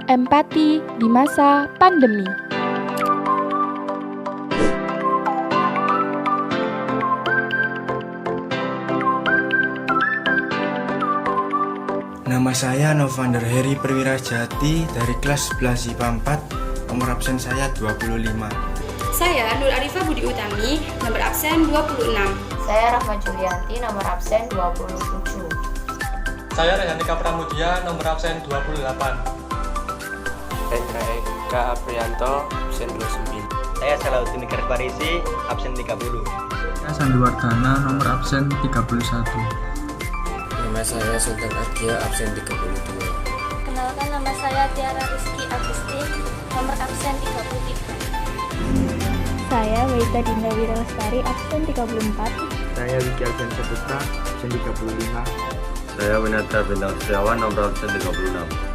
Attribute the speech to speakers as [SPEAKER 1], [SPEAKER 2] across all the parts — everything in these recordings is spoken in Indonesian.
[SPEAKER 1] Empati di masa pandemi.
[SPEAKER 2] Nama saya Novander Heri Perwirajati dari kelas 11 IPA 4, nomor absen saya 25.
[SPEAKER 3] Saya Nur Arifah Budi Utami, nomor absen 26.
[SPEAKER 4] Saya Rahma Julianti, nomor absen 27.
[SPEAKER 5] Saya Rehanika Pramudia, nomor absen 28.
[SPEAKER 6] Hendra Eka Aprianto, absen 29.
[SPEAKER 7] Saya Salahuddin Parisi, absen 30.
[SPEAKER 8] Saya Sandiwardana, nomor absen 31.
[SPEAKER 6] Nama saya Sultan Agia, absen 32.
[SPEAKER 9] Kenalkan, nama saya Tiara Rizky Agusti, nomor absen 33.
[SPEAKER 10] Saya Weita Dinda Wira Lestari, absen 34.
[SPEAKER 11] Saya Wiki Alfian Saputra, absen 35.
[SPEAKER 12] Saya Winata Bintang Setiawan, nomor absen 36.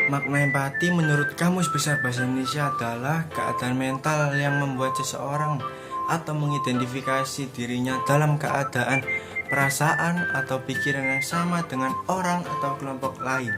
[SPEAKER 2] Makna empati menurut Kamus Besar Bahasa Indonesia adalah keadaan mental yang membuat seseorang atau mengidentifikasi dirinya dalam keadaan, perasaan, atau pikiran yang sama dengan orang atau kelompok lain.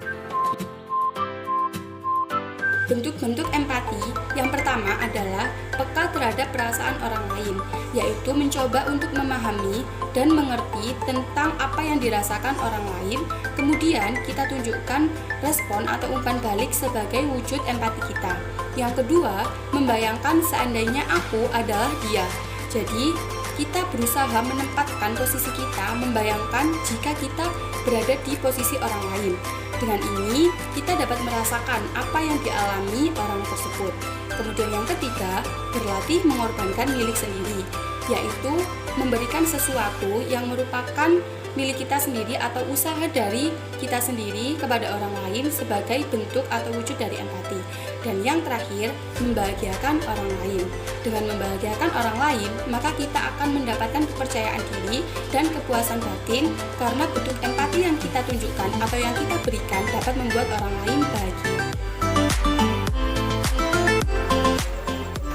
[SPEAKER 3] Bentuk-bentuk empati yang pertama adalah peka terhadap perasaan orang lain, yaitu mencoba untuk memahami dan mengerti tentang apa yang dirasakan orang lain, kemudian kita tunjukkan respon atau umpan balik sebagai wujud empati kita. Yang kedua, membayangkan seandainya aku adalah dia. Jadi, kita berusaha menempatkan posisi kita, membayangkan jika kita berada di posisi orang lain. Dengan ini, kita dapat merasakan apa yang dialami orang tersebut. Kemudian yang ketiga, berlatih mengorbankan milik sendiri, yaitu memberikan sesuatu yang merupakan milik kita sendiri atau usaha dari kita sendiri kepada orang lain sebagai bentuk atau wujud dari empati. Dan yang terakhir, membahagiakan orang lain. Dengan membahagiakan orang lain, maka kita akan mendapatkan kepercayaan diri dan kepuasan batin karena bentuk empati yang kita tunjukkan atau yang kita berikan dapat membuat orang lain bahagia.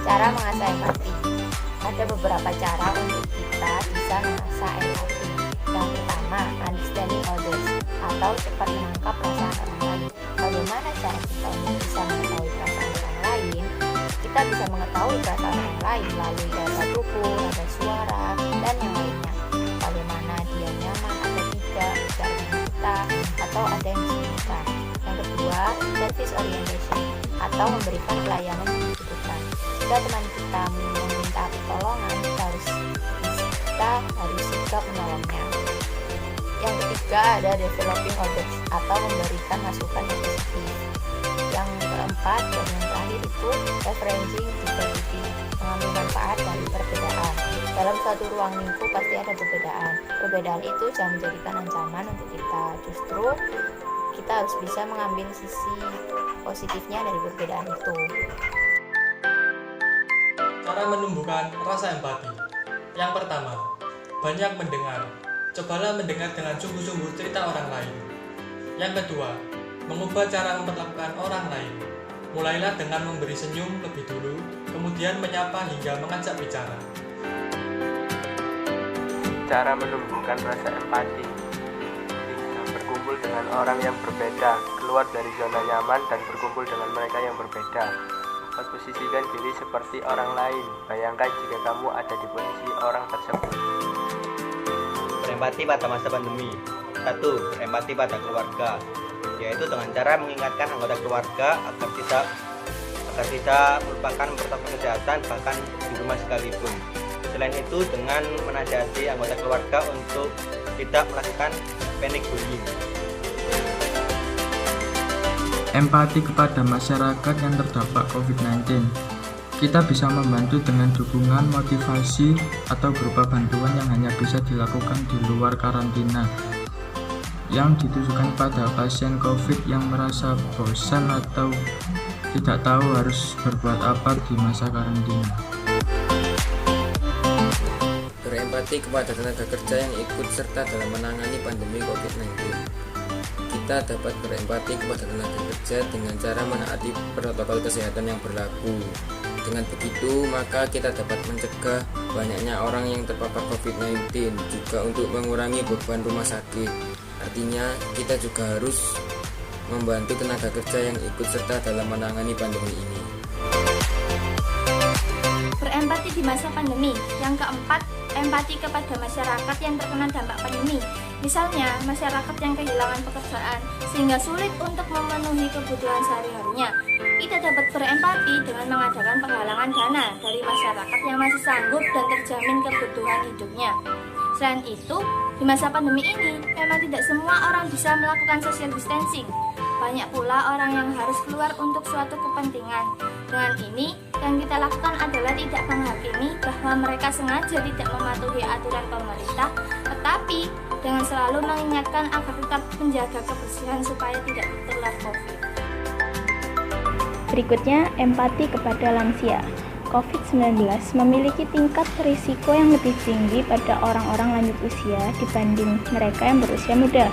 [SPEAKER 4] Cara mengasah empati. Ada beberapa cara untuk kita bisa mengasah empati. Yang pertama, understanding others atau cepat menangkap perasaan orang lain. Bagaimana cara kita untuk bisa mengetahui perasaan orang lain? Kita bisa mengetahui perasaan orang lain melalui bahasa tubuh, nada suara, dan yang lainnya. Bagaimana dia nyaman atau tidak bicara dengan kita, atau ada yang disembunyikan. Yang kedua, service orientation atau memberikan pelayanan yang dibutuhkan. Jika teman kita meminta pertolongan, kita harus sigap menolongnya. Yang ketiga ada developing others atau memberikan masukan yang positif. Yang keempat dan yang terakhir itu leveraging diversity, mengambil manfaat dari perbedaan. Dalam suatu ruang lingkup pasti ada perbedaan. Perbedaan itu jangan menjadikan ancaman untuk kita. Justru kita harus bisa mengambil sisi positifnya dari perbedaan itu.
[SPEAKER 5] Cara menumbuhkan rasa empati. Yang pertama, banyak mendengar. Cobalah mendengar dengan sungguh-sungguh cerita orang lain. Yang kedua, mengubah cara memperlakukan orang lain. Mulailah dengan memberi senyum lebih dulu, kemudian menyapa hingga mengajak bicara.
[SPEAKER 6] Cara menumbuhkan rasa empati. Bisa berkumpul dengan orang yang berbeda, keluar dari zona nyaman dan berkumpul dengan mereka yang berbeda. Posisikan diri seperti orang lain. Bayangkan jika kamu ada di posisi orang tersebut.
[SPEAKER 7] Berempati pada masa pandemi. 1. Berempati pada keluarga, yaitu dengan cara mengingatkan anggota keluarga agar tidak melupakan protokol kesehatan bahkan di rumah sekalipun. Selain itu, dengan menasihati anggota keluarga untuk tidak melakukan panic buying.
[SPEAKER 8] Empati kepada masyarakat yang terdampak COVID-19. Kita bisa membantu dengan dukungan, motivasi, atau berupa bantuan yang hanya bisa dilakukan di luar karantina, yang ditujukan pada pasien COVID yang merasa bosan atau tidak tahu harus berbuat apa di masa karantina.
[SPEAKER 6] Berempati kepada tenaga kerja yang ikut serta dalam menangani pandemi COVID-19. Kita dapat berempati kepada tenaga kerja dengan cara menaati protokol kesehatan yang berlaku. Dengan begitu, maka kita dapat mencegah banyaknya orang yang terpapar COVID-19, juga untuk mengurangi beban rumah sakit. Artinya, kita juga harus membantu tenaga kerja yang ikut serta dalam menangani pandemi ini.
[SPEAKER 9] Berempati di masa pandemi. Yang keempat, empati kepada masyarakat yang terkena dampak pandemi. Misalnya, masyarakat yang kehilangan pekerjaan sehingga sulit untuk memenuhi kebutuhan sehari-harinya. Kita dapat berempati dengan mengadakan penggalangan dana dari masyarakat yang masih sanggup dan terjamin kebutuhan hidupnya. Selain itu, di masa pandemi ini, memang tidak semua orang bisa melakukan social distancing. Banyak pula orang yang harus keluar untuk suatu kepentingan. Dengan ini, yang kita lakukan adalah tidak menghakimi bahwa mereka sengaja tidak mematuhi aturan pemerintah, tetapi dengan selalu mengingatkan agar tetap menjaga kebersihan supaya tidak tertular COVID.
[SPEAKER 10] Berikutnya, empati kepada lansia. COVID-19 memiliki tingkat risiko yang lebih tinggi pada orang-orang lanjut usia dibanding mereka yang berusia muda.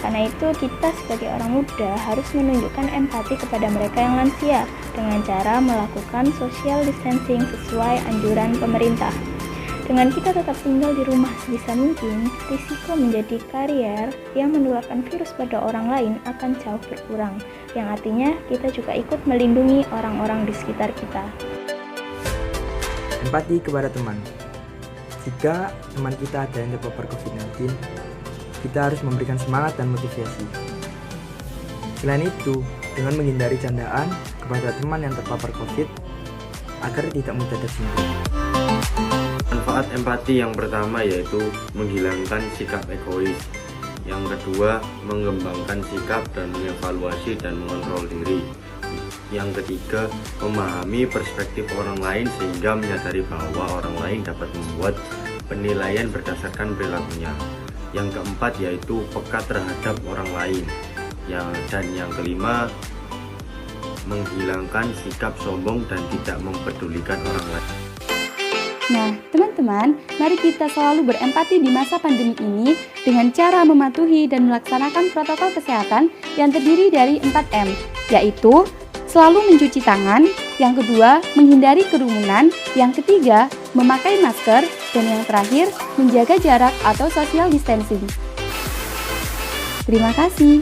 [SPEAKER 10] Karena itu, kita sebagai orang muda harus menunjukkan empati kepada mereka yang lansia dengan cara melakukan social distancing sesuai anjuran pemerintah. Dengan kita tetap tinggal di rumah sebisa mungkin, risiko menjadi karier yang menularkan virus pada orang lain akan jauh berkurang, yang artinya kita juga ikut melindungi orang-orang di sekitar kita.
[SPEAKER 11] Empati kepada teman. Jika teman kita ada yang terpapar COVID-19, kita harus memberikan semangat dan motivasi. Selain itu, dengan menghindari candaan kepada teman yang terpapar COVID agar tidak mudah tersinggung.
[SPEAKER 12] Manfaat empati yang pertama yaitu menghilangkan sikap egois. Yang kedua, mengembangkan sikap dan mengevaluasi dan mengontrol diri. Yang ketiga, memahami perspektif orang lain sehingga menyadari bahwa orang lain dapat membuat penilaian berdasarkan perilakunya. Yang keempat yaitu peka terhadap orang lain. Dan yang kelima, menghilangkan sikap sombong dan tidak mempedulikan orang lain.
[SPEAKER 1] Nah, teman-teman, mari kita selalu berempati di masa pandemi ini dengan cara mematuhi dan melaksanakan protokol kesehatan yang terdiri dari 4M, yaitu selalu mencuci tangan, yang kedua, menghindari kerumunan, yang ketiga, memakai masker, dan yang terakhir, menjaga jarak atau social distancing. Terima kasih.